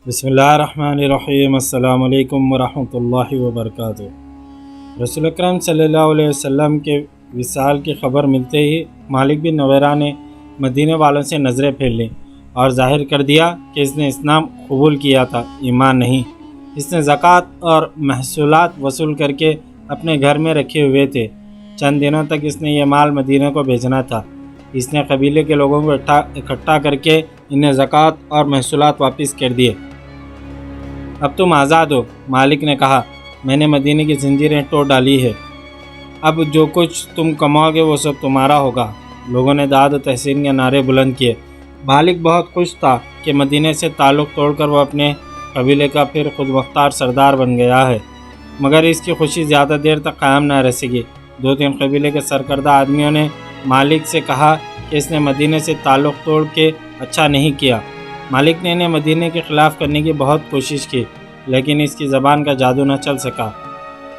بسم اللہ الرحمن الرحیم۔ السلام علیکم ورحمۃ اللہ وبرکاتہ۔ رسول اکرم صلی اللہ علیہ وسلم کے وصال کی خبر ملتے ہی مالک بن نویرہ نے مدینے والوں سے نظریں پھیر لیں اور ظاہر کر دیا کہ اس نے اسلام قبول کیا تھا، ایمان نہیں۔ اس نے زکوٰۃ اور محصولات وصول کر کے اپنے گھر میں رکھے ہوئے تھے۔ چند دنوں تک اس نے یہ مال مدینے کو بھیجنا تھا۔ اس نے قبیلے کے لوگوں کو اکٹھا کر کے انہیں زکوٰۃ اور محصولات واپس کر دیے۔ اب تم آزاد ہو، مالک نے کہا۔ میں نے مدینے کی زنجیریں توڑ ڈالی ہے، اب جو کچھ تم کماؤ گے وہ سب تمہارا ہوگا۔ لوگوں نے داد و تحسین کے نعرے بلند کیے۔ مالک بہت خوش تھا کہ مدینے سے تعلق توڑ کر وہ اپنے قبیلے کا پھر خود مختار سردار بن گیا ہے، مگر اس کی خوشی زیادہ دیر تک قائم نہ رہ سکی۔ 2-3 قبیلے کے سرکردہ آدمیوں نے مالک سے کہا کہ اس نے مدینے سے تعلق توڑ کے اچھا نہیں کیا۔ مالک نے انہیں مدینے کے خلاف کرنے کی بہت کوشش کی، لیکن اس کی زبان کا جادو نہ چل سکا۔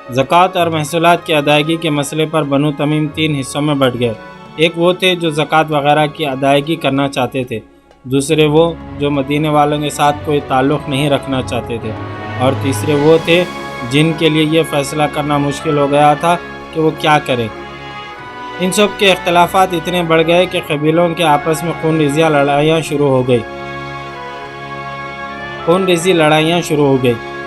زکوٰۃ اور محصولات کی ادائیگی کے مسئلے پر بنو تمیم 3 حصوں میں بٹ گئے۔ ایک وہ تھے جو زکوٰۃ وغیرہ کی ادائیگی کرنا چاہتے تھے، دوسرے وہ جو مدینے والوں کے ساتھ کوئی تعلق نہیں رکھنا چاہتے تھے، اور تیسرے وہ تھے جن کے لیے یہ فیصلہ کرنا مشکل ہو گیا تھا کہ وہ کیا کریں۔ ان سب کے اختلافات اتنے بڑھ گئے کہ قبیلوں کے آپس میں خون ریزی لڑائیاں شروع ہو گئی۔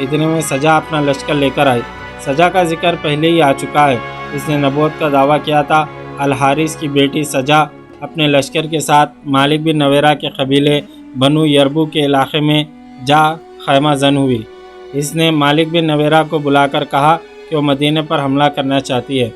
اتنے میں سجا اپنا لشکر لے کر آئی۔ سجا کا ذکر پہلے ہی آ چکا ہے۔ اس نے نبوت کا دعویٰ کیا تھا۔ الحارث کی بیٹی سجا اپنے لشکر کے ساتھ مالک بن نویرہ کے قبیلے بنو یربو کے علاقے میں جا خیمہ زن ہوئی۔ اس نے مالک بن نویرہ کو بلا کر کہا کہ وہ مدینے پر حملہ کرنا چاہتی ہے۔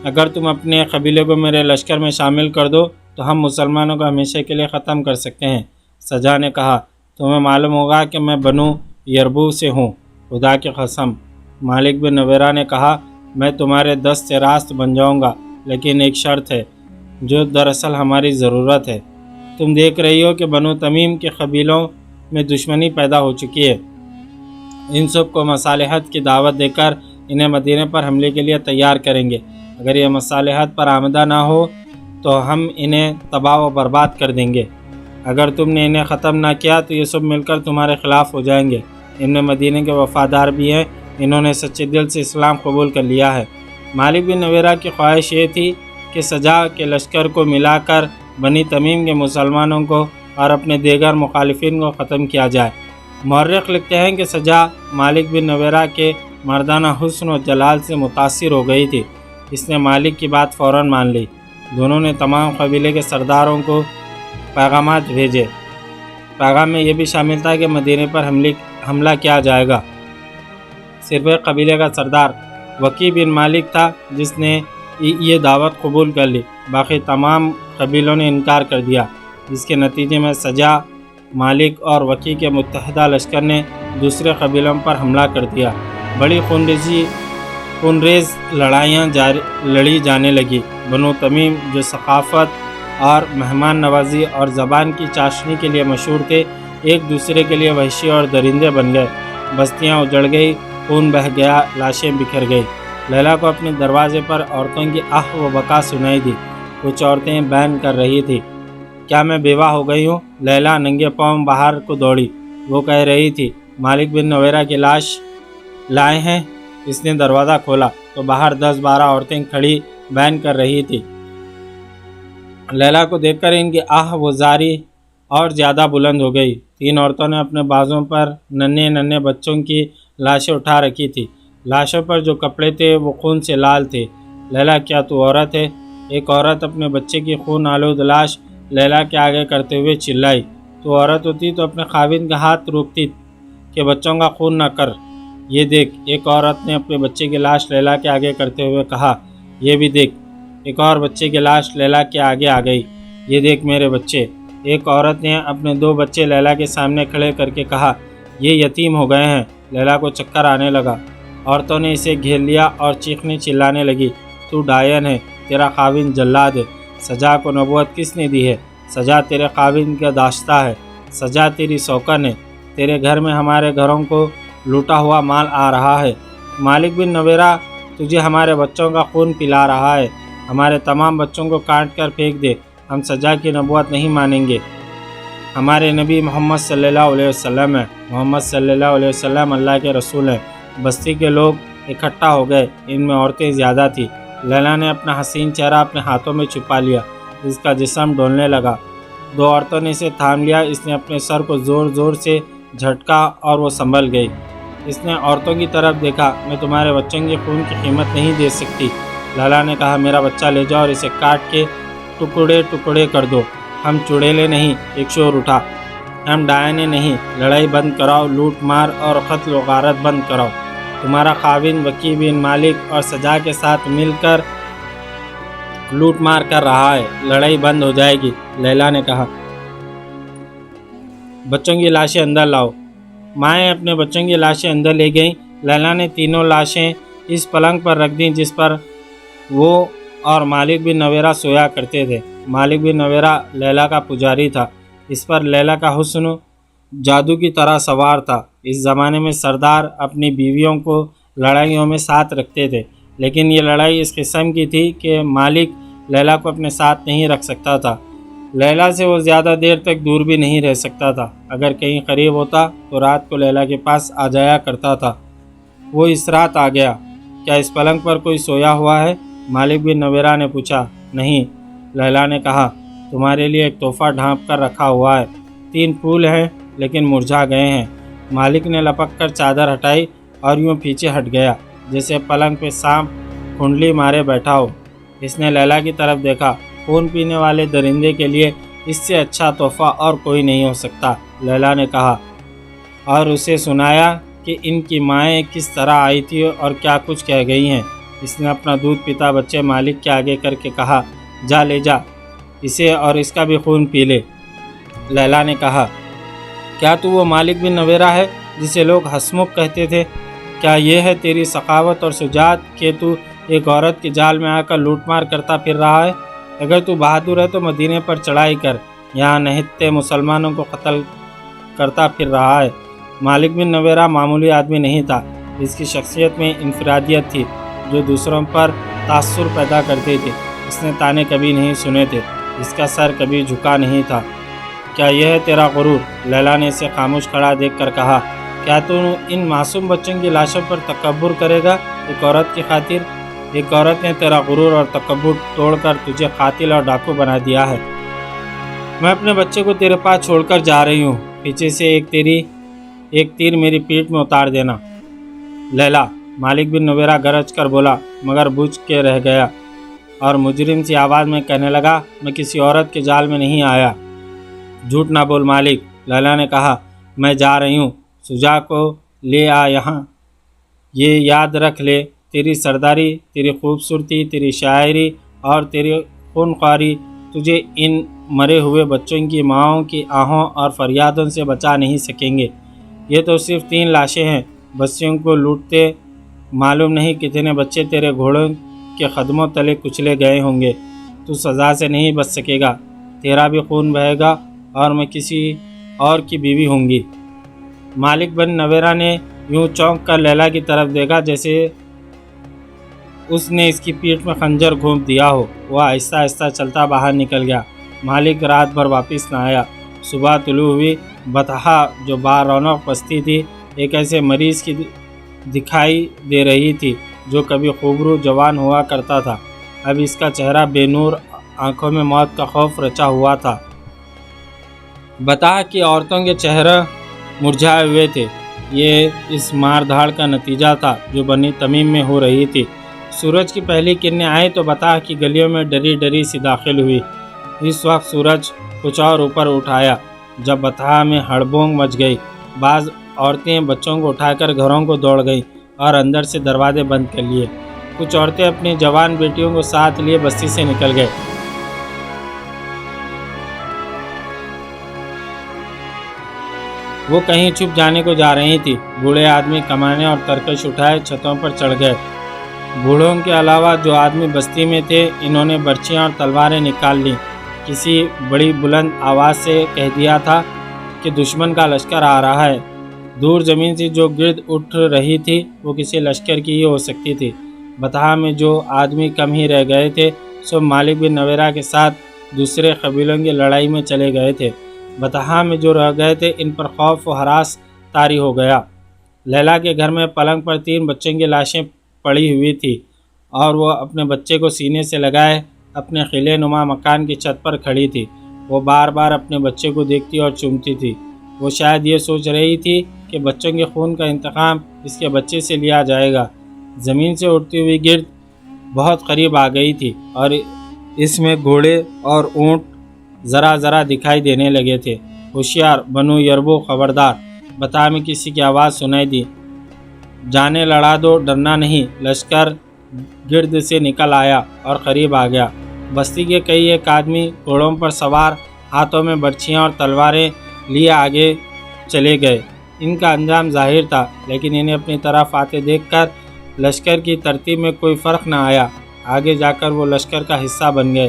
اگر تم اپنے قبیلے کو میرے لشکر میں شامل کر دو تو ہم مسلمانوں کو ہمیشہ کے لیے ختم کر سکتے ہیں۔ سجا نے کہا، تمہیں معلوم ہوگا کہ میں بنو یربو سے ہوں، خدا کی قسم۔ مالک بن نویرہ نے کہا، میں تمہارے دست راست بن جاؤں گا، لیکن ایک شرط ہے جو دراصل ہماری ضرورت ہے۔ تم دیکھ رہی ہو کہ بنو تمیم کے قبیلوں میں دشمنی پیدا ہو چکی ہے۔ ان سب کو مصالحت کی دعوت دے کر انہیں مدینے پر حملے کے لیے تیار کریں گے۔ اگر یہ مصالحت پر آمدہ نہ ہو تو ہم انہیں تباہ و برباد کر دیں گے۔ اگر تم نے انہیں ختم نہ کیا تو یہ سب مل کر تمہارے خلاف ہو جائیں گے۔ ان میں مدینے کے وفادار بھی ہیں، انہوں نے سچے دل سے اسلام قبول کر لیا ہے۔ مالک بن نویرہ کی خواہش یہ تھی کہ سجا کے لشکر کو ملا کر بنی تمیم کے مسلمانوں کو اور اپنے دیگر مخالفین کو ختم کیا جائے۔ مورخ لکھتے ہیں کہ سجا مالک بن نویرہ کے مردانہ حسن و جلال سے متاثر ہو گئی تھی۔ اس نے مالک کی بات فوراً مان لی۔ دونوں نے تمام قبیلے کے سرداروں کو پیغامات بھیجے۔ پیغام میں یہ بھی شامل تھا کہ مدینے پر حملہ کیا جائے گا۔ صرف ایک قبیلے کا سردار وکی بن مالک تھا جس نے یہ دعوت قبول کر لی، باقی تمام قبیلوں نے انکار کر دیا، جس کے نتیجے میں سجا، مالک اور وکی کے متحدہ لشکر نے دوسرے قبیلوں پر حملہ کر دیا۔ بڑی خونریز لڑائیاں لڑی جانے لگی۔ بنو تمیم جو ثقافت اور مہمان نوازی اور زبان کی چاشنی کے لیے مشہور تھے، ایک دوسرے کے لیے وحشی اور درندے بن گئے۔ بستیاں اجڑ گئی، خون بہہ گیا، لاشیں بکھر گئی۔ لیلا کو اپنے دروازے پر عورتوں کی آہ و بکا سنائی دی۔ کچھ عورتیں بین کر رہی تھی، کیا میں بیوہ ہو گئی ہوں؟ لیلا ننگے پاؤں باہر کو دوڑی۔ وہ کہہ رہی تھی، مالک بن نویرہ کی لاش لائے ہیں۔ اس نے دروازہ کھولا تو باہر 10-12 عورتیں کھڑی بین کر رہی تھی۔ لیلا کو دیکھ کر ان کی آہ و زاری اور زیادہ بلند ہو گئی۔ 3 عورتوں نے اپنے بازوں پر ننھے بچوں کی لاشیں اٹھا رکھی تھی۔ لاشوں پر جو کپڑے تھے وہ خون سے لال تھے۔ لیلا، کیا تو عورت ہے؟ ایک عورت اپنے بچے کی خون آلود لاش لیلا کے آگے کرتے ہوئے چلائی، تو عورت ہوتی تو اپنے خاوند کا ہاتھ روکتی کہ بچوں کا خون نہ کر۔ یہ دیکھ، ایک عورت نے اپنے بچے کی لاش لیلا کے آگے کرتے ہوئے کہا، یہ بھی دیکھ۔ ایک اور بچے کی لاش لیلا کے آگے آ گئی، یہ دیکھ میرے بچے۔ ایک عورت نے اپنے 2 بچے لیلا کے سامنے کھڑے کر کے کہا، یہ یتیم ہو گئے ہیں۔ لیلا کو چکر آنے لگا۔ عورتوں نے اسے گھیر لیا اور چیخنے چلانے لگی، تو ڈائن ہے، تیرا خاوند جلاد ہے۔ سجا کو نبوت کس نے دی ہے؟ سجا تیرے خاوند کا داشتہ ہے، سجا تیری سوکن ہے۔ تیرے گھر میں ہمارے گھروں کو لوٹا ہوا مال آ رہا ہے۔ مالک بن نویرہ تجھے ہمارے بچوں کا خون پلا رہا ہے۔ ہمارے تمام بچوں کو کاٹ کر پھینک دے، ہم سجا کی نبوت نہیں مانیں گے۔ ہمارے نبی محمد صلی اللہ علیہ وسلم ہیں، محمد صلی اللہ علیہ وسلم اللہ کے رسول ہیں۔ بستی کے لوگ اکٹھا ہو گئے، ان میں عورتیں زیادہ تھیں۔ لیلا نے اپنا حسین چہرہ اپنے ہاتھوں میں چھپا لیا، اس کا جسم ڈولنے لگا۔ دو عورتوں نے اسے تھام لیا، اس نے اپنے سر کو زور زور سے جھٹکا اور وہ سنبھل گئی۔ اس نے عورتوں کی طرف دیکھا، میں تمہارے بچوں کے خون کی قیمت نہیں دے سکتی۔ لیلا نے کہا، میرا بچہ لے جاؤ اور اسے کاٹ کے ٹکڑے ٹکڑے کر دو۔ ہم چڑیلے نہیں، ایک شور اٹھا، ہم ڈائنے نہیں، لڑائی بند کراؤ، لوٹ مار اور قتل و غارت بند کراؤ۔ تمہارا خاوند وکی بن مالک اور سجا کے ساتھ مل کر لوٹ مار کر رہا ہے، لڑائی بند ہو جائے گی۔ لیلا نے کہا، بچوں کی لاشیں اندر لاؤ۔ مائیں اپنے بچوں کی لاشیں اندر لے گئیں۔ لیلا نے تینوں لاشیں اس پلنگ پر رکھ دیں جس پر وہ اور مالک بن نویرہ سویا کرتے تھے۔ مالک بن نویرہ لیلا کا پجاری تھا۔ اس پر لیلا کا حسن جادو کی طرح سوار تھا۔ اس زمانے میں سردار اپنی بیویوں کو لڑائیوں میں ساتھ رکھتے تھے، لیکن یہ لڑائی اس قسم کی تھی کہ مالک لیلا کو اپنے ساتھ نہیں رکھ سکتا تھا۔ لیلا سے وہ زیادہ دیر تک دور بھی نہیں رہ سکتا تھا۔ اگر کہیں قریب ہوتا تو رات کو لیلا کے پاس آ جایا کرتا تھا۔ وہ اس رات آ گیا۔ کیا اس پلنگ پر کوئی سویا ہوا ہے؟ مالک بن نویرہ نے پوچھا۔ نہیں، لیلا نے کہا، تمہارے لیے ایک تحفہ ڈھانپ کر رکھا ہوا ہے۔ 3 پھول ہیں لیکن مرجھا گئے ہیں۔ مالک نے لپک کر چادر ہٹائی اور یوں پیچھے ہٹ گیا جیسے پلنگ پہ سانپ کھنڈلی مارے بیٹھا ہو۔ اس نے لیلا کی طرف دیکھا۔ خون پینے والے درندے کے لیے اس سے اچھا تحفہ اور کوئی نہیں ہو سکتا، لیلا نے کہا، اور اسے سنایا کہ ان کی مائیں کس طرح آئی تھی اور کیا کچھ کہہ گئی ہیں۔ اس نے اپنا دودھ پیتا بچے مالک کے آگے کر کے کہا، جا لے جا اسے اور اس کا بھی خون پی لے۔ لیلا نے کہا، کیا تو وہ مالک بن نویرہ ہے جسے لوگ ہسمکھ کہتے تھے؟ کیا یہ ہے تیری سخاوت اور شجاعت کہ تو ایک عورت کے جال میں آ کر لوٹ مار کرتا پھر رہا ہے؟ اگر تو بہادر ہے تو مدینے پر چڑھائی کر، یہاں نہتے مسلمانوں کو قتل کرتا پھر رہا ہے۔ مالک بن نویرہ معمولی آدمی نہیں تھا، اس کی شخصیت میں انفرادیت تھی جو دوسروں پر تاثر پیدا کرتی تھی۔ اس نے تانے کبھی نہیں سنے تھے، اس کا سر کبھی جھکا نہیں تھا۔ کیا یہ ہے تیرا غرور؟ لیلا نے اسے خاموش کھڑا دیکھ کر کہا، کیا تو ان معصوم بچوں کی لاشوں پر تکبر کرے گا ایک عورت کی خاطر؟ ایک عورت نے تیرا غرور اور تکبر توڑ کر تجھے قاتل اور ڈاکو بنا دیا ہے۔ میں اپنے بچے کو تیرے پاس چھوڑ کر جا رہی ہوں، پیچھے سے ایک تیر میری پیٹھ میں اتار دینا۔ لیلا، مالک بن نویرہ گرج کر بولا مگر بجھ کے رہ گیا اور مجرم سی آواز میں کہنے لگا، میں کسی عورت کے جال میں نہیں آیا۔ جھوٹ نہ بول مالک، لیلا نے کہا، میں جا رہی ہوں، سجا کو لے آ یہاں۔ یہ یاد رکھ لے، تیری سرداری، تیری خوبصورتی، تیری شاعری اور تیری خونخواری تجھے ان مرے ہوئے بچوں کی ماؤں کی آہوں اور فریادوں سے بچا نہیں سکیں گے۔ یہ تو صرف 3 لاشیں ہیں، بستیوں کو لوٹتے معلوم نہیں کتنے بچے تیرے گھوڑوں کے قدموں تلے کچلے گئے ہوں گے۔ تو سزا سے نہیں بچ سکے گا، تیرا بھی خون بہے گا اور میں کسی اور کی بیوی ہوں گی۔ مالک بن نویرہ نے یوں چونک کر لیلا کی طرف دیکھا جیسے اس نے اس کی پیٹھ میں خنجر گھونپ دیا ہو۔ وہ آہستہ آہستہ چلتا باہر نکل گیا۔ مالک رات بھر واپس نہ آیا۔ صبح طلوع ہوئی۔ بطحا جو با رونق بستی تھی ایک ایسے مریض کی دکھائی دے رہی تھی جو کبھی خوبرو جوان ہوا کرتا تھا، اب اس کا چہرہ بے نور، آنکھوں میں موت کا خوف رچا ہوا تھا۔ بطحا کی عورتوں کے چہرے مرجھائے ہوئے تھے۔ یہ اس مار دھاڑ کا نتیجہ تھا جو بنی تمیم میں ہو رہی تھی۔ سورج کی پہلی کرنیں آئی تو بطحا کی گلیوں میں ڈری ڈری سی داخل ہوئی۔ اس وقت سورج کچھ اور اوپر اٹھایا جب بطحا میں ہڑبونگ مچ گئی۔ بعض عورتیں بچوں کو اٹھا کر گھروں کو دوڑ گئیں اور اندر سے دروازے بند کر لیے۔ کچھ عورتیں اپنی جوان بیٹیوں کو ساتھ لیے بستی سے نکل گئے۔ وہ کہیں چھپ جانے کو جا رہی تھی۔ بوڑھے آدمی کمانے اور ترکش اٹھائے چھتوں پر چڑھ گئے۔ بوڑھوں کے علاوہ جو آدمی بستی میں تھے انہوں نے برچیاں اور تلواریں نکال لیں۔ کسی بڑی بلند آواز سے کہہ دیا تھا کہ دشمن کا لشکر آ رہا ہے۔ دور زمین سے جو گرد اٹھ رہی تھی وہ کسی لشکر کی ہی ہو سکتی تھی۔ بطحا میں جو آدمی کم ہی رہ گئے تھے سب مالک بن نویرہ کے ساتھ دوسرے قبیلوں کی لڑائی میں چلے گئے تھے۔ بطحا میں جو رہ گئے تھے ان پر خوف و ہراس طاری ہو گیا۔ لیلا کے گھر میں پلنگ پر 3 بچوں کی لاشیں پڑی ہوئی تھی اور وہ اپنے بچے کو سینے سے لگائے اپنے قلعے نما مکان کی چھت پر کھڑی تھی۔ وہ بار بار اپنے بچے کو دیکھتی اور چومتی تھی۔ وہ شاید یہ سوچ رہی تھی کہ بچوں کے خون کا انتقام اس کے بچے سے لیا جائے گا۔ زمین سے اٹھتی ہوئی گرد بہت قریب آ گئی تھی اور اس میں گھوڑے اور اونٹ ذرا ذرا دکھائی دینے لگے تھے۔ ہوشیار بنو یربو، خبردار! بتا میں کسی کی آواز سنائی دی۔ جانے لڑا دو، ڈرنا نہیں۔ لشکر گرد سے نکل آیا اور قریب آ گیا۔ بستی کے کئی ایک آدمی گھوڑوں پر سوار، ہاتھوں میں برچھیاں اور تلواریں لیے آگے چلے گئے۔ ان کا انجام ظاہر تھا، لیکن انہیں اپنی طرف آتے دیکھ کر لشکر کی ترتیب میں کوئی فرق نہ آیا۔ آگے جا کر وہ لشکر کا حصہ بن گئے۔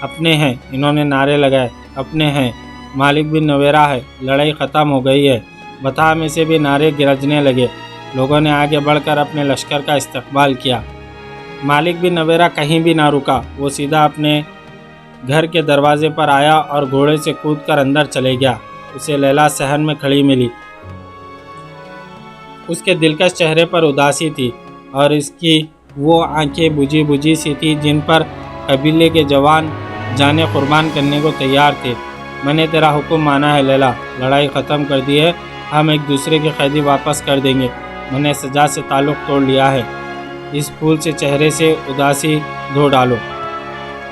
اپنے ہیں، انہوں نے نعرے لگائے۔ اپنے ہیں، مالک بن نویرہ ہے، لڑائی ختم ہو گئی ہے۔ بطحا میں سے بھی نعرے گرجنے لگے۔ لوگوں نے آگے بڑھ کر اپنے لشکر کا استقبال کیا۔ مالک بن نویرہ کہیں بھی نہ رکا۔ وہ سیدھا اپنے گھر کے دروازے پر آیا اور گھوڑے سے کود کر اندر چلے گیا۔ اسے لیلا صحن میں کھڑی ملی۔ اس کے دلکش چہرے پر اداسی تھی اور اس کی وہ آنکھیں بجھی بجھی سی تھی جن پر قبیلے کے جوان جانیں قربان کرنے کو تیار تھے۔ میں نے تیرا حکم مانا ہے لیلا، لڑائی ختم کر دی ہے، ہم ایک دوسرے کی قیدی واپس کر دیں گے۔ میں نے سجا سے تعلق توڑ لیا ہے، اس پھول سے چہرے سے اداسی دھو ڈالو۔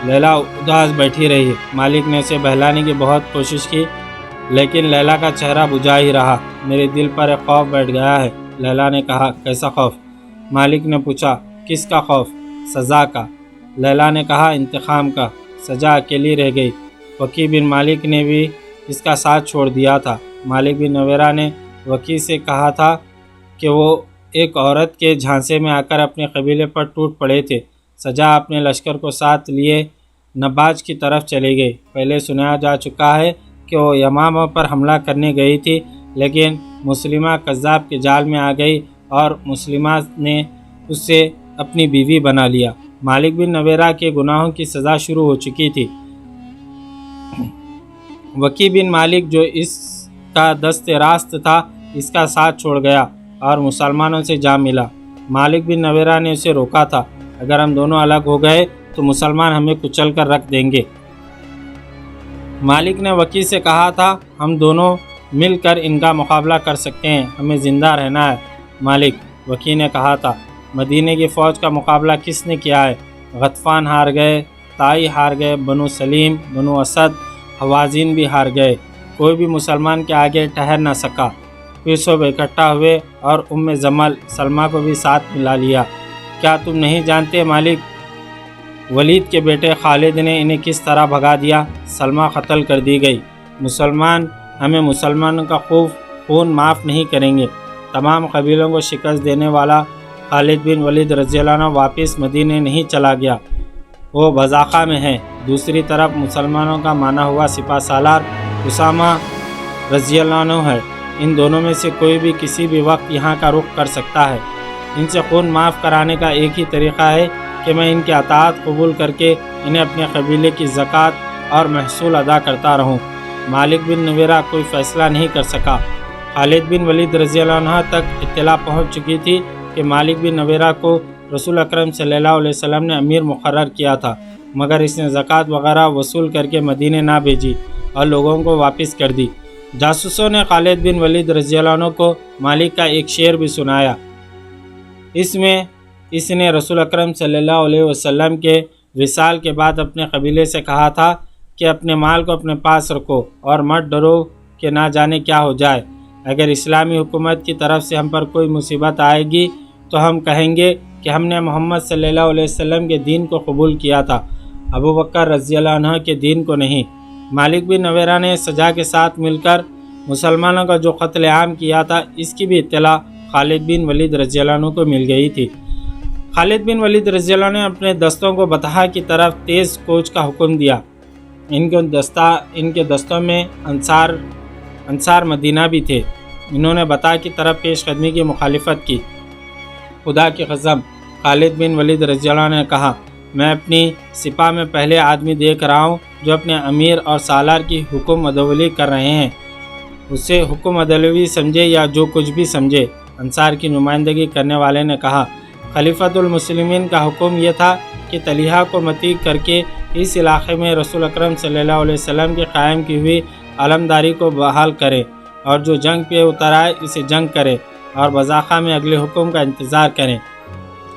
لیلا اداس بیٹھی رہی۔ مالک نے اسے بہلانے کی بہت کوشش کی، لیکن لیلا کا چہرہ بجھا ہی رہا۔ میرے دل پر ایک خوف بیٹھ گیا ہے، لیلا نے کہا۔ کیسا خوف؟ مالک نے پوچھا۔ کس کا خوف؟ سزا کا۔ لیلا نے کہا۔ انتقام کا۔ سجا اکیلی رہ گئی۔ وکی بن مالک نے بھی اس کا ساتھ چھوڑ دیا تھا۔ مالک بن نویرہ نے وکی سے کہا تھا کہ وہ ایک عورت کے جھانسے میں آ کر اپنے قبیلے پر ٹوٹ پڑے تھے۔ سجا اپنے لشکر کو ساتھ لیے نباج کی طرف چلی گئی۔ پہلے سنایا جا چکا ہے کہ وہ یمامہ پر حملہ کرنے گئی تھی، لیکن مسلمہ کذاب کے جال میں آ گئی اور مسلمہ نے اس سے اپنی بیوی بنا لیا۔ مالک بن نویرہ کے گناہوں کی سزا شروع ہو چکی تھی۔ وکی بن مالک جو اس کا دست راست تھا، اس کا ساتھ چھوڑ گیا اور مسلمانوں سے جا ملا۔ مالک بن نویرہ نے اسے روکا تھا، اگر ہم دونوں الگ ہو گئے تو مسلمان ہمیں کچل کر رکھ دیں گے۔ مالک نے وکی سے کہا تھا، ہم دونوں مل کر ان کا مقابلہ کر سکتے ہیں، ہمیں زندہ رہنا ہے۔ مالک، وکی نے کہا تھا، مدینے کی فوج کا مقابلہ کس نے کیا ہے؟ غطفان ہار گئے، تائی ہار گئے، بنو سلیم، بنو اسد، حوازین بھی ہار گئے، کوئی بھی مسلمان کے آگے ٹھہر نہ سکا۔ پھر سب اکٹھا ہوئے اور زمل سلمہ کو بھی ساتھ ملا لیا۔ کیا تم نہیں جانتے مالک، ولید کے بیٹے خالد نے انہیں کس طرح بھگا دیا؟ سلمہ قتل کر دی گئی۔ مسلمان ہمیں مسلمانوں کا خون معاف نہیں کریں گے۔ تمام قبیلوں کو شکست دینے والا خالد بن ولید رضی اللہ عنہ واپس مدینے نہیں چلا گیا، وہ بزاقہ میں ہے۔ دوسری طرف مسلمانوں کا مانا ہوا سپہ سالار اسامہ رضی اللہ عنہ ہے۔ ان دونوں میں سے کوئی بھی کسی بھی وقت یہاں کا رخ کر سکتا ہے۔ ان سے خون معاف کرانے کا ایک ہی طریقہ ہے کہ میں ان کی اطاعت قبول کر کے انہیں اپنے قبیلے کی زکوٰۃ اور محصول ادا کرتا رہوں۔ مالک بن نویرہ کوئی فیصلہ نہیں کر سکا۔ خالد بن ولید رضی اللہ عنہ تک اطلاع پہنچ چکی تھی کہ مالک بن نویرہ کو رسول اکرم صلی اللہ علیہ وسلم نے امیر مقرر کیا تھا، مگر اس نے زکوٰۃ وغیرہ وصول کر کے مدینے نہ بھیجی اور لوگوں کو واپس کر دی۔ جاسوسوں نے خالد بن ولید رضی اللہ عنہ کو مالک کا ایک شعر بھی سنایا۔ اس میں اس نے رسول اکرم صلی اللہ علیہ وسلم کے وصال کے بعد اپنے قبیلے سے کہا تھا کہ اپنے مال کو اپنے پاس رکھو اور مت ڈرو کہ نہ جانے کیا ہو جائے۔ اگر اسلامی حکومت کی طرف سے ہم پر کوئی مصیبت آئے گی تو ہم کہیں گے کہ ہم نے محمد صلی اللہ علیہ وسلم کے دین کو قبول کیا تھا، ابو بکر رضی اللہ عنہ کے دین کو نہیں۔ مالک بن نویرہ نے سجا کے ساتھ مل کر مسلمانوں کا جو قتل عام کیا تھا، اس کی بھی اطلاع خالد بن ولید رضی اللہ عنہ کو مل گئی تھی۔ خالد بن ولید رضی اللہ عنہ نے اپنے دستوں کو بطحا کی طرف تیز کوچ کا حکم دیا۔ ان کے دستوں میں انصار مدینہ بھی تھے۔ انہوں نے بطحا کی طرف پیش قدمی کی مخالفت کی۔ خدا کی قسم، خالد بن ولید رضی اللہ عنہ نے کہا، میں اپنی سپاہ میں پہلے آدمی دیکھ رہا ہوں جو اپنے امیر اور سالار کی حکم عدولی کر رہے ہیں، اسے حکم عدولی سمجھے یا جو کچھ بھی سمجھے۔ انصار کی نمائندگی کرنے والے نے کہا، خلیفۃ المسلمین کا حکم یہ تھا کہ طلحہ کو مطیع کر کے اس علاقے میں رسول اکرم صلی اللہ علیہ وسلم کی قائم کی ہوئی علمداری کو بحال کرے، اور جو جنگ پہ اتر آئے اسے جنگ کرے اور بذاخہ میں اگلے حکم کا انتظار کریں۔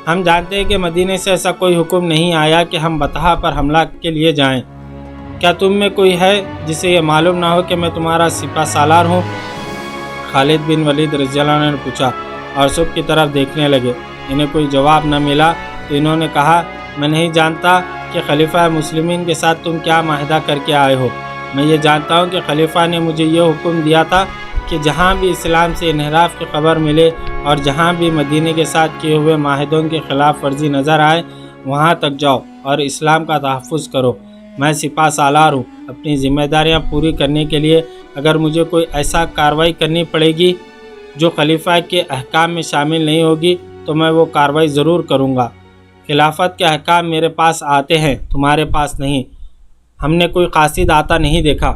ہم جانتے ہیں کہ مدینے سے ایسا کوئی حکم نہیں آیا کہ ہم بطحہ پر حملہ کے لیے جائیں۔ کیا تم میں کوئی ہے جسے یہ معلوم نہ ہو کہ میں تمہارا سپہ سالار ہوں؟ خالد بن ولید رضی اللہ عنہ نے پوچھا، اور سب کی طرف دیکھنے لگے۔ انہیں کوئی جواب نہ ملا تو انہوں نے کہا، میں نہیں جانتا کہ خلیفہ مسلمین کے ساتھ تم کیا معاہدہ کر کے آئے ہو۔ میں یہ جانتا ہوں کہ خلیفہ نے مجھے یہ حکم دیا تھا کہ جہاں بھی اسلام سے انحراف کی خبر ملے اور جہاں بھی مدینے کے ساتھ کیے ہوئے معاہدوں کی خلاف ورزی نظر آئے وہاں تک جاؤ اور اسلام کا تحفظ کرو۔ میں سپہ سالار ہوں، اپنی ذمہ داریاں پوری کرنے کے لیے اگر مجھے کوئی ایسا کارروائی کرنی پڑے گی جو خلیفہ کے احکام میں شامل نہیں ہوگی تو میں وہ کارروائی ضرور کروں گا۔ خلافت کے احکام میرے پاس آتے ہیں، تمہارے پاس نہیں۔ ہم نے کوئی قاصد آتا نہیں دیکھا۔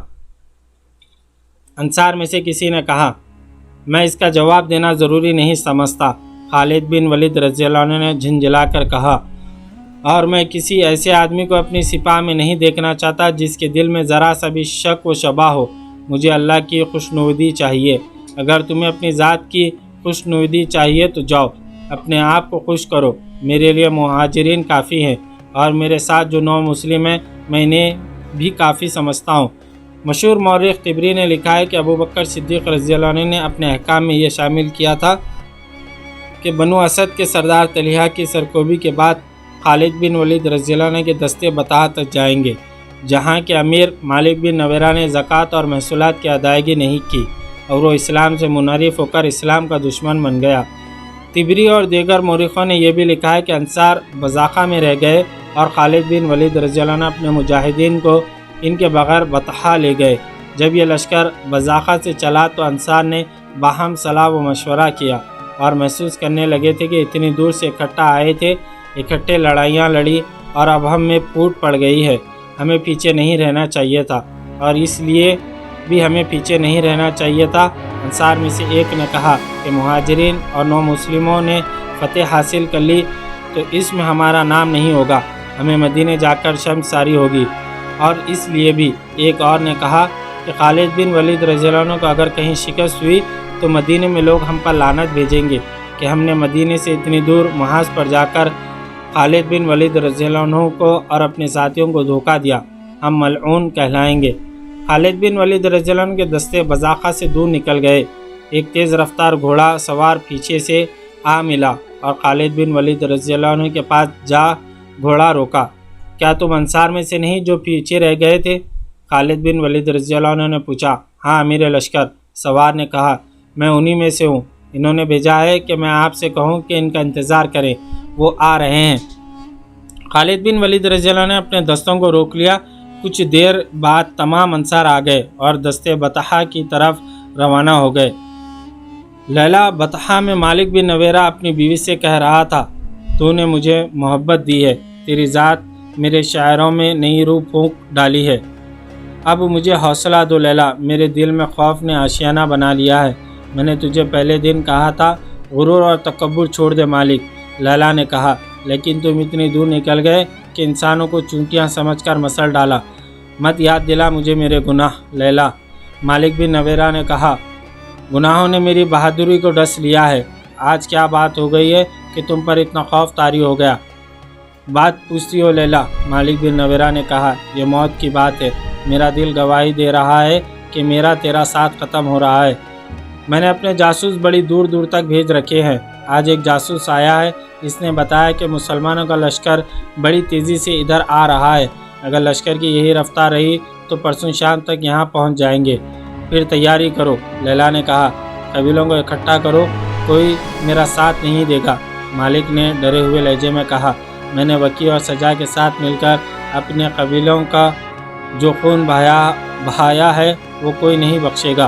انصار میں سے کسی نے کہا، میں اس کا جواب دینا ضروری نہیں سمجھتا۔ خالد بن ولید رضی اللہ عنہ نے جھنجھلا کر کہا، اور میں کسی ایسے آدمی کو اپنی سپاہ میں نہیں دیکھنا چاہتا جس کے دل میں ذرا سا بھی شک و شبہ ہو۔ مجھے اللہ کی خوشنودی چاہیے۔ اگر تمہیں اپنی ذات کی خوشنودی چاہیے تو جاؤ، اپنے آپ کو خوش کرو۔ میرے لیے مہاجرین کافی ہیں، اور میرے ساتھ جو 9 مسلم ہیں میں انہیں بھی کافی سمجھتا ہوں۔ مشہور مورخ طبری نے لکھا ہے کہ ابوبکر صدیق رضی اللہ عنہ نے اپنے احکام میں یہ شامل کیا تھا کہ بنو اسد کے سردار طلحہ کی سرکوبی کے بعد خالد بن ولید رضی اللہ عنہ کے دستے بطحہ تک جائیں گے، جہاں کے امیر مالک بن نویرہ نے زکوٰۃ اور محصولات کی ادائیگی نہیں کی اور وہ اسلام سے منحرف ہو کر اسلام کا دشمن بن گیا۔ طبری اور دیگر مورخوں نے یہ بھی لکھا ہے کہ انصار بذاخہ میں رہ گئے اور خالد بن ولید رضی اللہ عنہ اپنے مجاہدین کو ان کے بغیر بطحہ لے گئے۔ جب یہ لشکر بذاخہ سے چلا تو انصار نے باہم صلاح و مشورہ کیا اور محسوس کرنے لگے تھے کہ اتنی دور سے اکٹھا آئے تھے، اکٹھے لڑائیاں لڑی اور اب ہم میں پھوٹ پڑ گئی ہے۔ ہمیں پیچھے نہیں رہنا چاہیے تھا، اور اس لیے بھی ہمیں پیچھے نہیں رہنا چاہیے تھا۔ انصار میں سے ایک نے کہا کہ مہاجرین اور 9 مسلموں نے فتح حاصل کر لی تو اس میں ہمارا نام نہیں ہوگا، ہمیں مدینے جا کر شمس ساری ہوگی۔ اور اس لیے بھی ایک اور نے کہا کہ خالد بن ولید رضی اللہ عنہ کو اگر کہیں شکست ہوئی تو مدینے میں لوگ ہم پر لعنت بھیجیں گے کہ ہم نے مدینے سے اتنی دور محاذ پر جا کر خالد بن ولید رضی اللہ عنہ کو اور اپنے ساتھیوں کو دھوکہ دیا، ہم ملعون کہلائیں گے۔ خالد بن ولید رضی اللہ عنہ کے دستے بذاخہ سے دور نکل گئے۔ ایک تیز رفتار گھوڑا سوار پیچھے سے آ ملا اور خالد بن ولید رضی اللہ عنہ کے پاس جا گھوڑا روکا۔ کیا تم انصار میں سے نہیں جو پیچھے رہ گئے تھے؟ خالد بن ولید رضی اللہ عنہ نے پوچھا۔ ہاں امیر لشکر، سوار نے کہا، میں انہی میں سے ہوں۔ انہوں نے بھیجا ہے کہ میں آپ سے کہوں کہ ان کا انتظار کریں، وہ آ رہے ہیں۔ خالد بن ولید رضی اللہ عنہ نے اپنے دستوں کو روک لیا۔ کچھ دیر بعد تمام انصار آ گئے اور دستے بطحہ کی طرف روانہ ہو گئے۔ لیلہ بطحہ میں مالک بن نویرہ اپنی بیوی سے کہہ رہا تھا، تو نے مجھے محبت دی ہے، تیری ذات میرے شاعروں میں نئی روح پھونک ڈالی ہے۔ اب مجھے حوصلہ دو لیلہ، میرے دل میں خوف نے آشیانہ بنا لیا ہے۔ میں نے تجھے پہلے دن کہا تھا غرور اور تکبر چھوڑ دے مالک، لیلہ نے کہا، لیکن تم اتنی دور نکل گئے کہ انسانوں کو چونٹیاں سمجھ کر مسل ڈالا۔ مت یاد دلا مجھے میرے گناہ لیلہ۔ مالک بن نویرہ نے کہا، گناہوں نے میری بہادری کو ڈس لیا ہے۔ آج کیا بات ہو گئی ہے کہ تم پر اتنا خوف طاری ہو گیا؟ بات پوچھتی ہو لیلہ؟ مالک بن نویرہ نے کہا، یہ موت کی بات ہے۔ میرا دل گواہی دے رہا ہے کہ میرا تیرا ساتھ ختم ہو رہا ہے۔ میں نے اپنے جاسوس بڑی دور دور تک بھیج رکھے ہیں۔ آج ایک جاسوس آیا ہے، اس نے بتایا کہ مسلمانوں کا لشکر بڑی تیزی سے ادھر آ رہا ہے۔ اگر لشکر کی یہی رفتار رہی تو پرسوں شام تک یہاں پہنچ جائیں گے۔ پھر تیاری کرو، لیلہ نے کہا، قبیلوں کو اکٹھا کرو، کوئی میرا ساتھ نہیں دے گا۔ مالک نے ڈرے ہوئے لہجے میں کہا، میں نے وکی اور سجا کے ساتھ مل کر اپنے قبیلوں کا جو خون بہایا ہے وہ کوئی نہیں بخشے گا۔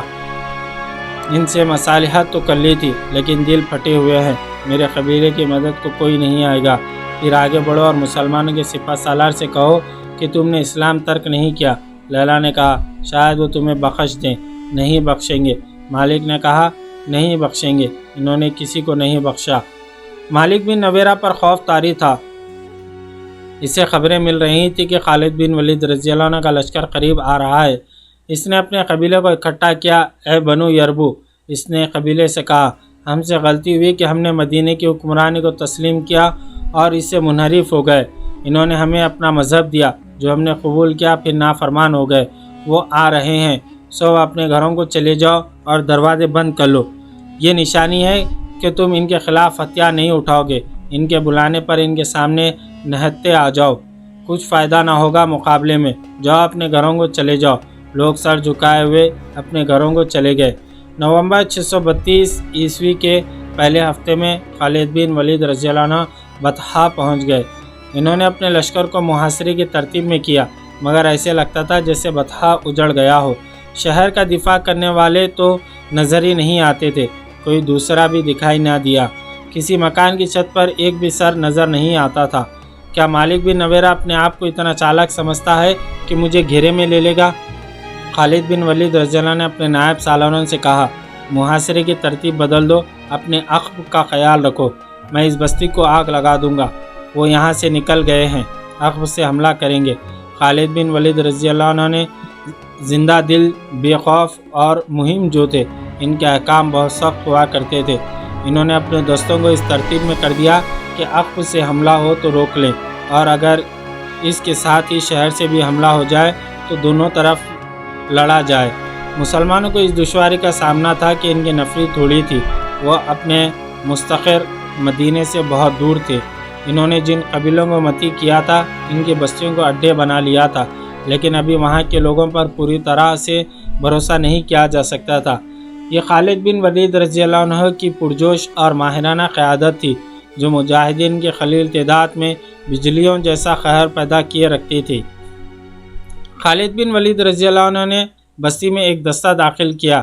ان سے مصالحت تو کر لی تھی لیکن دل پھٹے ہوئے ہیں۔ میرے قبیلے کی مدد کو کوئی نہیں آئے گا۔ پھر آگے بڑھو اور مسلمانوں کے سپہ سالار سے کہو کہ تم نے اسلام ترک نہیں کیا۔ لیلا نے کہا شاید وہ تمہیں بخش دیں۔ نہیں بخشیں گے۔ مالک نے کہا نہیں بخشیں گے۔ انہوں نے کسی کو نہیں بخشا۔ مالک بن نویرہ پر خوف طاری تھا۔ اسے خبریں مل رہی تھی کہ خالد بن ولید رضی اللہ عنہ کا لشکر قریب آ رہا ہے۔ اس نے اپنے قبیلے کو اکٹھا کیا۔ اے بنو یربو، اس نے قبیلے سے کہا، ہم سے غلطی ہوئی کہ ہم نے مدینے کی حکمرانی کو تسلیم کیا اور اس سے منحرف ہو گئے۔ انہوں نے ہمیں اپنا مذہب دیا جو ہم نے قبول کیا، پھر نافرمان ہو گئے۔ وہ آ رہے ہیں، سو اپنے گھروں کو چلے جاؤ اور دروازے بند کر لو۔ یہ نشانی ہے کہ تم ان کے خلاف ہتھیار نہیں اٹھاؤ گے۔ ان کے بلانے پر ان کے سامنے نہتے آ جاؤ۔ کچھ فائدہ نہ ہوگا مقابلے میں۔ جاؤ اپنے گھروں کو چلے جاؤ۔ لوگ سر جھکائے ہوئے اپنے گھروں کو چلے گئے۔ نومبر 632 عیسوی کے پہلے ہفتے میں خالد بن ولید رضی اللہ عنہ بطحا پہنچ گئے۔ انہوں نے اپنے لشکر کو محاصرے کی ترتیب میں کیا، مگر ایسے لگتا تھا جیسے بطحا اجڑ گیا ہو۔ شہر کا دفاع کرنے والے تو نظر ہی نہیں آتے تھے، کوئی دوسرا بھی دکھائی نہ دیا۔ کسی مکان کی چھت پر ایک بھی سر نظر نہیں آتا تھا۔ کیا مالک بن نویرہ اپنے آپ کو اتنا چالاک سمجھتا ہے کہ مجھے گھیرے میں لے لے گا؟ خالد بن ولید رضی اللہ نے اپنے نائب سالاروں سے کہا، محاصرے کی ترتیب بدل دو، اپنے عقب کا خیال رکھو، میں اس بستی کو آگ لگا دوں گا۔ وہ یہاں سے نکل گئے ہیں، عقب سے حملہ کریں گے۔ خالد بن ولید رضی اللہ عنہ نے زندہ دل، بے خوف اور مہم جو تھے، ان کے احکام بہت سخت ہوا کرتے تھے۔ انہوں نے اپنے دوستوں کو اس ترتیب میں کر دیا کہ عقب سے حملہ ہو تو روک لیں، اور اگر اس کے ساتھ ہی شہر سے بھی حملہ ہو جائے تو دونوں طرف لڑا جائے۔ مسلمانوں کو اس دشواری کا سامنا تھا کہ ان کی نفری تھوڑی تھی، وہ اپنے مستقر مدینے سے بہت دور تھے۔ انہوں نے جن قبیلوں کو متی کیا تھا، ان کی بستیوں کو اڈے بنا لیا تھا، لیکن ابھی وہاں کے لوگوں پر پوری طرح سے بھروسہ نہیں کیا جا سکتا تھا۔ یہ خالد بن ولید رضی اللہ عنہ کی پرجوش اور ماہرانہ قیادت تھی، جو مجاہدین کے قلیل تعداد میں بجلیوں جیسا قہر پیدا کیے رکھتی تھی۔ خالد بن ولید رضی اللہ عنہ نے بستی میں ایک دستہ داخل کیا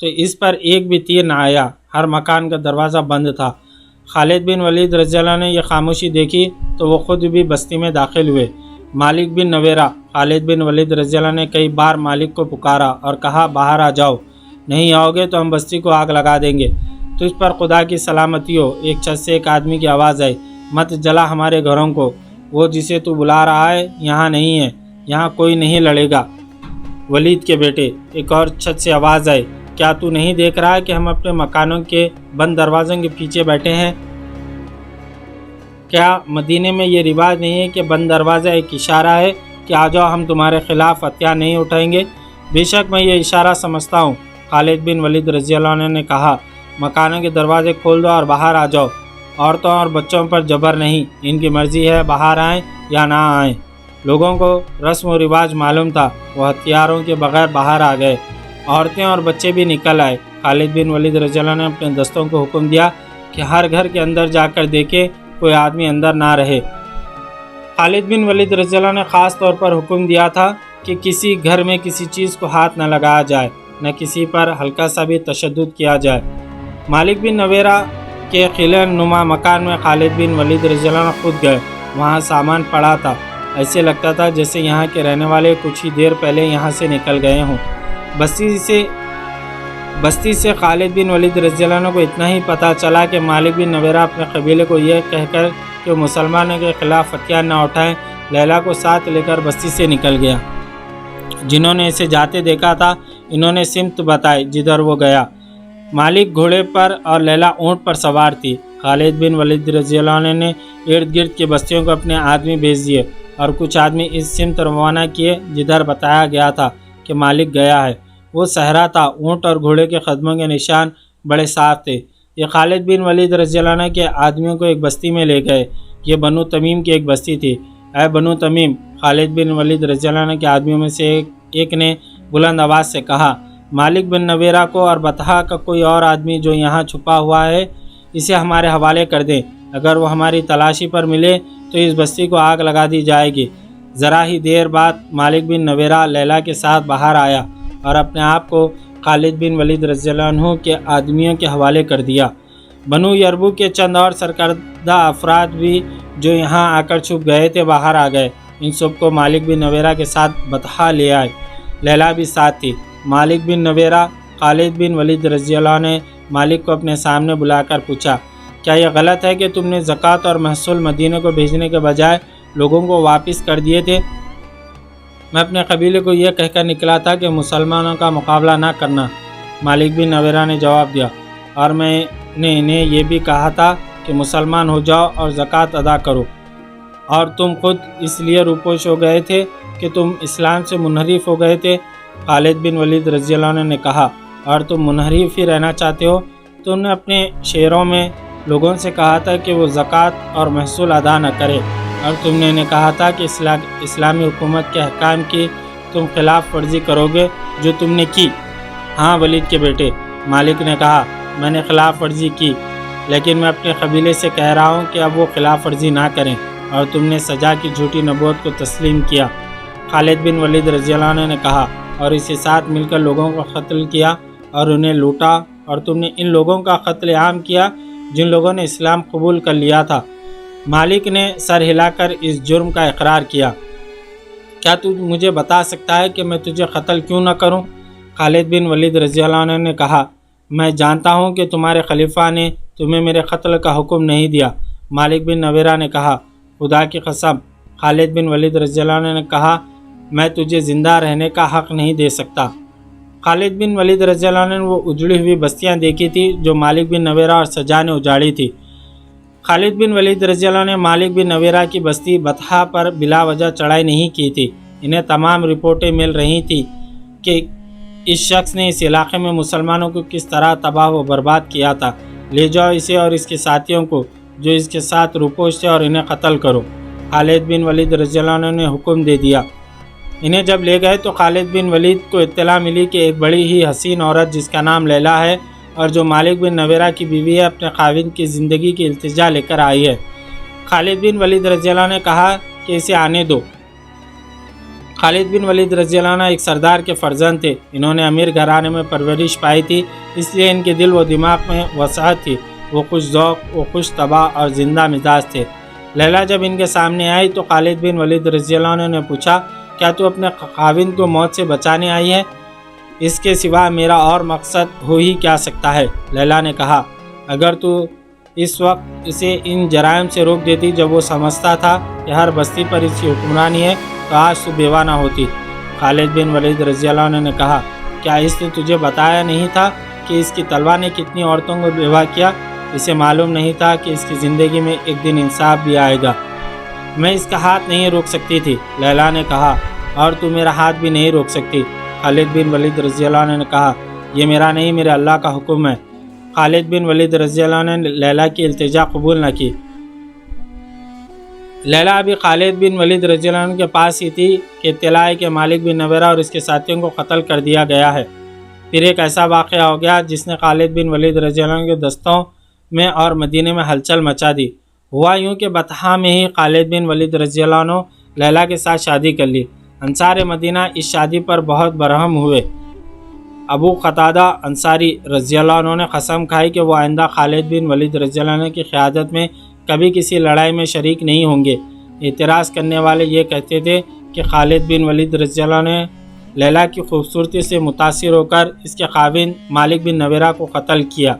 تو اس پر ایک بھی تیر نہ آیا۔ ہر مکان کا دروازہ بند تھا۔ خالد بن ولید رضی اللہ نے یہ خاموشی دیکھی تو وہ خود بھی بستی میں داخل ہوئے۔ مالک بن نویرہ، خالد بن ولید رضی اللہ نے کئی بار مالک کو پکارا اور کہا باہر آ جاؤ، نہیں آؤ گے تو ہم بستی کو آگ لگا دیں گے۔ تجھ پر خدا کی سلامتی ہو۔ ایک چھت سے ایک آدمی کی آواز آئی، مت جلا ہمارے گھروں کو، وہ جسے تو بلا رہا ہے یہاں نہیں ہے، یہاں کوئی نہیں لڑے گا۔ ولید کے بیٹے، ایک اور چھت سے آواز آئی، کیا تو نہیں دیکھ رہا کہ ہم اپنے مکانوں کے بند دروازوں کے پیچھے بیٹھے ہیں؟ کیا مدینے میں یہ رواج نہیں ہے کہ بند دروازہ ایک اشارہ ہے کہ آ جاؤ، ہم تمہارے خلاف ہتھیار نہیں اٹھائیں گے؟ بے شک میں یہ اشارہ سمجھتا ہوں۔ خالد بن ولید رضی اللہ عنہ نے کہا، مکانوں کے دروازے کھول دو اور باہر آ جاؤ۔ عورتوں اور بچوں پر جبر نہیں، ان کی مرضی ہے باہر آئیں یا نہ آئیں۔ لوگوں کو رسم و رواج معلوم تھا، وہ ہتھیاروں کے بغیر باہر آ گئے۔ عورتیں اور بچے بھی نکل آئے۔ خالد بن ولید رضی اللہ نے اپنے دستوں کو حکم دیا کہ ہر گھر کے اندر جا کر دیکھے کوئی آدمی اندر نہ رہے۔ خالد بن ولید رضی اللہ نے خاص طور پر حکم دیا تھا کہ کسی گھر میں کسی چیز کو ہاتھ نہ لگایا جائے، نہ کسی پر ہلکا سا بھی تشدد کیا جائے۔ مالک بن نویرہ کے قلعہ نما مکان میں خالد بن ولید رضی اللہ عنہ خود گئے۔ وہاں سامان پڑا تھا، ایسے لگتا تھا جیسے یہاں کے رہنے والے کچھ ہی دیر پہلے یہاں سے نکل گئے ہوں۔ بستی سے خالد بن ولید رضی اللہ عنہ کو اتنا ہی پتہ چلا کہ مالک بن نویرہ اپنے قبیلے کو یہ کہہ کر کہ مسلمانوں کے خلاف ہتھیار نہ اٹھائیں، لیلا کو ساتھ لے کر بستی سے نکل گیا۔ جنہوں نے اسے جاتے دیکھا تھا، انہوں نے سمت بتائی جدھر وہ گیا۔ مالک گھوڑے پر اور لیلا اونٹ پر سوار تھی۔ خالد بن ولید رضی اللہ عنہ نے ارد گرد کی بستیوں کو اپنے آدمی بھیج دیے اور کچھ آدمی اس سمت روانہ کیے جدھر بتایا گیا تھا کہ مالک گیا ہے۔ وہ صحرا تھا، اونٹ اور گھوڑے کے قدموں کے نشان بڑے صاف تھے۔ یہ خالد بن ولید رضی اللہ عنہ کے آدمیوں کو ایک بستی میں لے گئے۔ یہ بنو تمیم کی ایک بستی تھی۔ اے بنو تمیم، خالد بن ولید رضی اللہ عنہ کے آدمیوں میں سے ایک نے بلند آواز سے کہا، مالک بن نویرہ کو اور بطحا کا کوئی اور آدمی جو یہاں چھپا ہوا ہے، اسے ہمارے حوالے کر دیں۔ اگر وہ ہماری تلاشی پر ملے تو اس بستی کو آگ لگا دی جائے گی۔ ذرا ہی دیر بعد مالک بن نویرہ لیلا کے ساتھ باہر آیا اور اپنے آپ کو خالد بن ولید رضی اللہ عنہ کے آدمیوں کے حوالے کر دیا۔ بنو یربو کے چند اور سرکردہ افراد بھی جو یہاں آ کر چھپ گئے تھے باہر آ گئے۔ ان سب کو مالک بن نویرہ کے ساتھ بطحا لے آئے۔ لیلا بھی ساتھ تھی۔ مالک بن نویرہ، خالد بن ولید رضی اللہ عنہ نے مالک کو اپنے سامنے بلا کر پوچھا، کیا یہ غلط ہے کہ تم نے زکوٰۃ اور محصول مدینے کو بھیجنے کے بجائے لوگوں کو واپس کر دیے تھے؟ میں اپنے قبیلے کو یہ کہہ کر نکلا تھا کہ مسلمانوں کا مقابلہ نہ کرنا۔ مالک بن نویرہ نے جواب دیا، اور میں نے انہیں یہ بھی کہا تھا کہ مسلمان ہو جاؤ اور زکوٰۃ ادا کرو، اور تم خود اس لیے روپوش ہو گئے تھے کہ تم اسلام سے منحرف ہو گئے تھے۔ خالد بن ولید رضی اللہ عنہ نے کہا، اور تم منحرف ہی رہنا چاہتے ہو؟ تم نے اپنے شعروں میں لوگوں سے کہا تھا کہ وہ زکوٰۃ اور محصول ادا نہ کرے، اور تم نے انہیں کہا تھا کہ اسلامی حکومت کے احکام کی تم خلاف ورزی کرو گے، جو تم نے کی۔ ہاں ولید کے بیٹے، مالک نے کہا، میں نے خلاف ورزی کی، لیکن میں اپنے قبیلے سے کہہ رہا ہوں کہ اب وہ خلاف ورزی نہ کریں، اور تم نے سجا کی جھوٹی نبوت کو تسلیم کیا۔ خالد بن ولید رضی اللہ عنہ نے کہا، اور اس کے ساتھ مل کر لوگوں کو قتل کیا اور انہیں لوٹا، اور تم نے ان لوگوں کا قتل عام کیا جن لوگوں نے اسلام قبول کر لیا تھا۔ مالک نے سر ہلا کر اس جرم کا اقرار کیا۔ کیا تو مجھے بتا سکتا ہے کہ میں تجھے قتل کیوں نہ کروں؟ خالد بن ولید رضی اللہ عنہ نے کہا، میں جانتا ہوں کہ تمہارے خلیفہ نے تمہیں میرے قتل کا حکم نہیں دیا۔ مالک بن نویرہ نے کہا، خدا کی قسم۔ خالد بن ولید رضی اللہ عنہ نے کہا، میں تجھے زندہ رہنے کا حق نہیں دے سکتا۔ خالد بن ولید رضی اللہ عنہ نے وہ اجڑی ہوئی بستیاں دیکھی تھی جو مالک بن نویرہ اور سجا نے اجاڑی تھی۔ خالد بن ولید رضی اللہ عنہ نے مالک بن نویرہ کی بستی بطحا پر بلا وجہ چڑھائی نہیں کی تھی۔ انہیں تمام رپورٹیں مل رہی تھیں کہ اس شخص نے اس علاقے میں مسلمانوں کو کس طرح تباہ و برباد کیا تھا۔ لے جاؤ اسے اور اس کے ساتھیوں کو جو اس کے ساتھ روپوش تھے، اور انہیں قتل کرو۔ خالد بن ولید رضی اللہ عنہ نے حکم دے دیا۔ انہیں جب لے گئے تو خالد بن ولید کو اطلاع ملی کہ ایک بڑی ہی حسین عورت جس کا نام لیلا ہے اور جو مالک بن نویرہ کی بیوی ہے، اپنے خاوند کی زندگی کی التجا لے کر آئی ہے۔ خالد بن ولید رضی اللہ عنہ نے کہا کہ اسے آنے دو۔ خالد بن ولید رضی اللہ عنہ ایک سردار کے فرزند تھے۔ انہوں نے امیر گھرانے میں پرورش پائی تھی، اس لیے ان کے دل و دماغ میں وسعت تھی۔ وہ خوش ذوق، وہ خوش طبع اور زندہ مزاج تھے۔ لیلا جب ان کے سامنے آئی تو خالد بن ولید رضی اللہ عنہ نے پوچھا، کیا تو اپنے خاوند کو موت سے بچانے آئی ہے؟ اس کے سوا میرا اور مقصد ہو ہی کیا سکتا ہے؟ لیلا نے کہا، اگر تو اس وقت اسے ان جرائم سے روک دیتی جب وہ سمجھتا تھا کہ ہر بستی پر اس کی حکمرانی ہے، تو آج تو بیوہ نہ ہوتی۔ خالد بن ولید رضی اللہ عنہ نے کہا، کیا اس نے تجھے بتایا نہیں تھا کہ اس کی تلوار نے کتنی عورتوں کو بیوہ کیا؟ اسے معلوم نہیں تھا کہ اس کی زندگی میں ایک دن انصاف بھی آئے گا۔ میں اس کا ہاتھ نہیں روک سکتی تھی، لیلا نے کہا، اور تو میرا ہاتھ بھی نہیں روک سکتی۔ خالد بن ولید رضی اللہ عنہ نے کہا، یہ میرا نہیں، میرے اللہ کا حکم ہے۔ خالد بن ولید رضی اللہ عنہ نے لیلا کی التجا قبول نہ کی۔ لیلا ابھی خالد بن ولید رضی اللہ عنہ کے پاس ہی تھی کہ اطلاع ہے کہ مالک بن نویرہ اور اس کے ساتھیوں کو قتل کر دیا گیا ہے۔ پھر ایک ایسا واقعہ ہو گیا جس نے خالد بن ولید رضی اللہ عنہ کے دستوں میں اور مدینے میں ہلچل مچا دی۔ ہوا یوں کہ بطحا میں ہی خالد بن ولید رضی اللہ عنہ لیلا کے ساتھ شادی کر لی۔ انصار مدینہ اس شادی پر بہت برہم ہوئے۔ ابو قتادہ انصاری رضی اللہ عنہ نے قسم کھائی کہ وہ آئندہ خالد بن ولید رضی اللہ عنہ کی قیادت میں کبھی کسی لڑائی میں شریک نہیں ہوں گے۔ اعتراض کرنے والے یہ کہتے تھے کہ خالد بن ولید رضی اللہ عنہ نے لیلا کی خوبصورتی سے متاثر ہو کر اس کے خاوند مالک بن نویرہ کو قتل کیا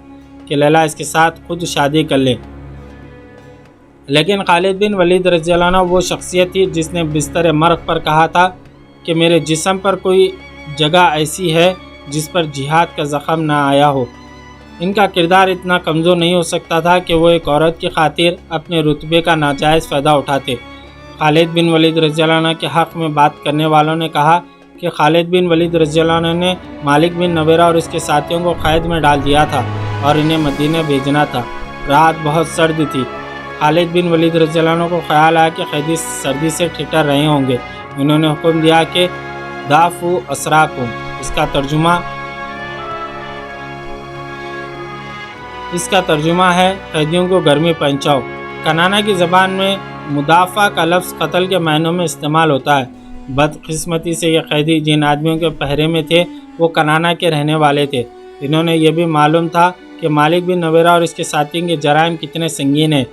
کہ لیلا اس کے ساتھ خود شادی کر لے۔ لیکن خالد بن ولید رضی اللہ عنہ وہ شخصیت تھی جس نے بستر مرگ پر کہا تھا کہ میرے جسم پر کوئی جگہ ایسی ہے جس پر جہاد کا زخم نہ آیا ہو۔ ان کا کردار اتنا کمزور نہیں ہو سکتا تھا کہ وہ ایک عورت کی خاطر اپنے رتبے کا ناجائز فائدہ اٹھاتے۔ خالد بن ولید رضی اللہ عنہ کے حق میں بات کرنے والوں نے کہا کہ خالد بن ولید رضی اللہ عنہ نے مالک بن نویرہ اور اس کے ساتھیوں کو قید میں ڈال دیا تھا اور انہیں مدینہ بھیجنا تھا۔ رات بہت سرد تھی۔ خالد بن ولید رضی اللہ عنہ کو خیال آیا کہ قیدی سردی سے ٹھٹر رہے ہوں گے۔ انہوں نے حکم دیا کہ دافو اسراکم، اس کا ترجمہ ہے قیدیوں کو گرمی پہنچاؤ۔ کنانہ کی زبان میں مدافع کا لفظ قتل کے معنوں میں استعمال ہوتا ہے۔ بدقسمتی سے یہ قیدی جن آدمیوں کے پہرے میں تھے وہ کنانہ کے رہنے والے تھے۔ انہوں نے یہ بھی معلوم تھا کہ کہ مالک بن نویرہ اور اس کے ساتھیوں کے جرائم کتنے سنگین ہیں۔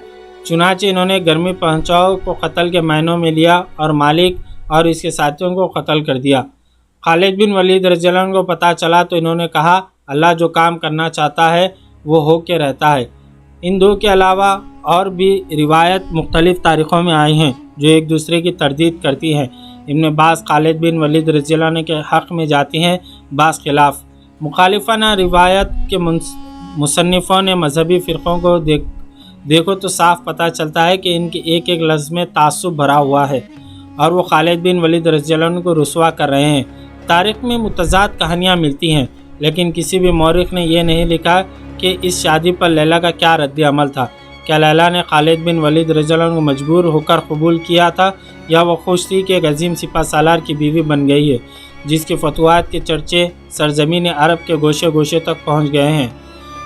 چنانچہ انہوں نے گرمی پہنچاؤ کو قتل کے معنوں میں لیا اور مالک اور اس کے ساتھیوں کو قتل کر دیا۔ خالد بن ولید رضی اللہ عنہ کو پتہ چلا تو انہوں نے کہا، اللہ جو کام کرنا چاہتا ہے وہ ہو کے رہتا ہے۔ ان دو کے علاوہ اور بھی روایت مختلف تاریخوں میں آئی ہیں جو ایک دوسرے کی تردید کرتی ہیں۔ ان میں بعض خالد بن ولید رضی اللہ عنہ کے حق میں جاتی ہیں، بعض خلاف۔ مخالفانہ روایت کے مصنفوں نے مذہبی فرقوں کو دیکھو تو صاف پتہ چلتا ہے کہ ان کے ایک ایک لفظ میں تعصب بھرا ہوا ہے اور وہ خالد بن ولید رضی اللہ عنہ کو رسوا کر رہے ہیں۔ تاریخ میں متضاد کہانیاں ملتی ہیں، لیکن کسی بھی مورخ نے یہ نہیں لکھا کہ اس شادی پر لیلا کا کیا رد عمل تھا۔ کیا لیلا نے خالد بن ولید رضی اللہ عنہ کو مجبور ہو کر قبول کیا تھا، یا وہ خوش تھی کہ ایک عظیم سپہ سالار کی بیوی بن گئی ہے جس کے فتوحات کے چرچے سرزمین عرب کے گوشے گوشے تک پہنچ گئے ہیں۔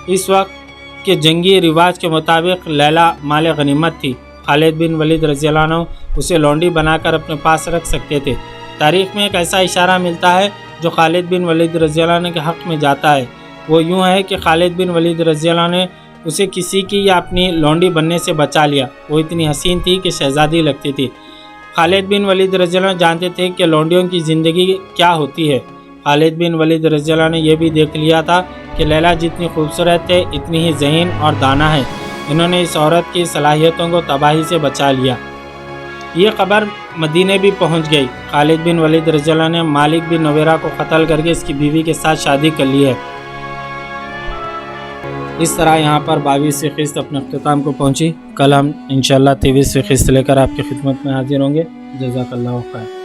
اس وقت کے جنگی رواج کے مطابق لیلا مال غنیمت تھی۔ خالد بن ولید رضی اللہ عنہ اسے لونڈی بنا کر اپنے پاس رکھ سکتے تھے۔ تاریخ میں ایک ایسا اشارہ ملتا ہے جو خالد بن ولید رضی اللہ عنہ کے حق میں جاتا ہے۔ وہ یوں ہے کہ خالد بن ولید رضی اللہ عنہ نے اسے کسی کی یا اپنی لونڈی بننے سے بچا لیا۔ وہ اتنی حسین تھی کہ شہزادی لگتی تھی۔ خالد بن ولید رضی اللہ عنہ جانتے تھے کہ لونڈیوں کی زندگی کیا ہوتی ہے۔ خالد بن ولید رضی اللہ عنہ نے یہ بھی دیکھ لیا تھا کہ لیلا جتنی خوبصورت ہے اتنی ہی ذہین اور دانا ہے۔ انہوں نے اس عورت کی صلاحیتوں کو تباہی سے بچا لیا۔ یہ خبر مدینے بھی پہنچ گئی۔ خالد بن ولید رضی اللہ عنہ نے مالک بن نویرہ کو قتل کر کے اس کی بیوی کے ساتھ شادی کر لی ہے۔ اس طرح یہاں پر 22ویں قسط اپنے اختتام کو پہنچی۔ کل ہم انشاءاللہ 23ویں قسط لے کر آپ کی خدمت میں حاضر ہوں گے۔ جزاک اللہ خیر۔